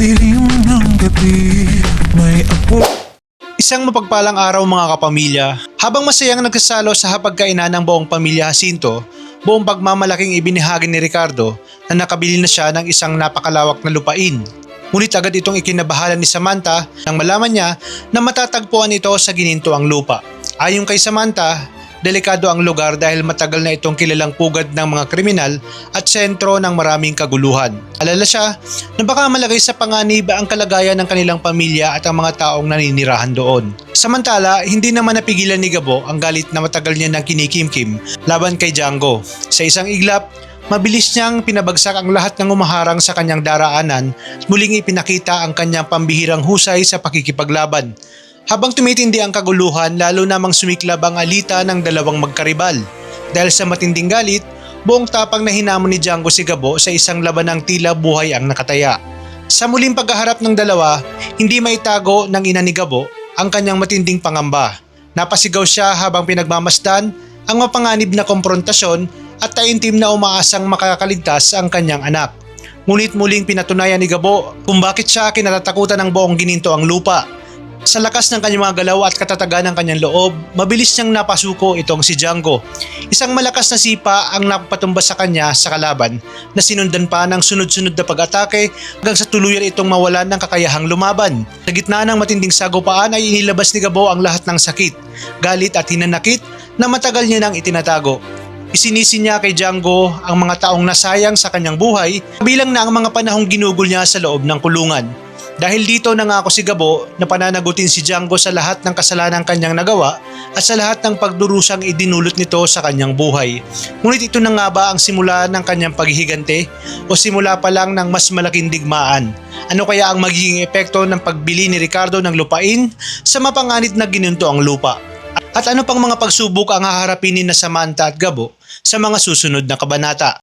dilim ng gabi, may apo. Isang mapagpalang araw mga kapamilya, habang masayang nagsasalo sa hapagkainan ng buong pamilya Jacinto, buong pagmamalaking ibinahagi ni Ricardo na nakabili na siya ng isang napakalawak na lupain. Ngunit agad itong ikinabahala ni Samantha nang malaman niya na matatagpuan ito sa gininto ang lupa. Ayon kay Samantha, delikado ang lugar dahil matagal na itong kilalang pugad ng mga kriminal at sentro ng maraming kaguluhan. Alala siya na baka malagay sa panganib ang kalagayan ng kanilang pamilya at ang mga taong naninirahan doon. Samantala, hindi naman napigilan ni Gabo ang galit na matagal niya nang kinikimkim laban kay Django. Sa isang iglap, mabilis niyang pinabagsak ang lahat ng umaharang sa kanyang daraanan at muling ipinakita ang kanyang pambihirang husay sa pakikipaglaban. Habang tumitindi ang kaguluhan, lalo namang sumiklab ang alita ng dalawang magkaribal. Dahil sa matinding galit, buong tapang na hinamon ni Django si Gabo sa isang labanang tila buhay ang nakataya. Sa muling pagkaharap ng dalawa, hindi maitago ng ina ni Gabo ang kanyang matinding pangamba. Napasigaw siya habang pinagmamasdan ang mapanganib na komprontasyon at taimtim na umaasang makakaligtas ang kanyang anak. Ngunit muling pinatunayan ni Gabo kung bakit siya kinatatakutan ng buong gininto ang lupa. Sa lakas ng kanyang mga galaw at katatagan ng kanyang loob, mabilis niyang napasuko itong si Django. Isang malakas na sipa ang napatumba sa kanya sa kalaban na sinundan pa ng sunod-sunod na pag-atake hanggang sa tuluyan itong mawalan ng kakayahang lumaban. Sa gitna ng matinding sagupaan ay inilabas ni Gabo ang lahat ng sakit, galit at hinanakit na matagal niya nang itinatago. Isinisi niya kay Django ang mga taong nasayang sa kanyang buhay, kabilang na ang mga panahong ginugol niya sa loob ng kulungan. Dahil dito nangako si Gabo na pananagutin si Django sa lahat ng kasalanang kanyang nagawa at sa lahat ng pagdurusang idinulot nito sa kanyang buhay. Ngunit ito na nga ba ang simula ng kanyang paghihigante o simula pa lang ng mas malaking digmaan? Ano kaya ang magiging epekto ng pagbili ni Ricardo ng lupain sa mapanganib na gininto ang lupa? At ano pang mga pagsubok ang haharapin ni Samantha at Gabo sa mga susunod na kabanata?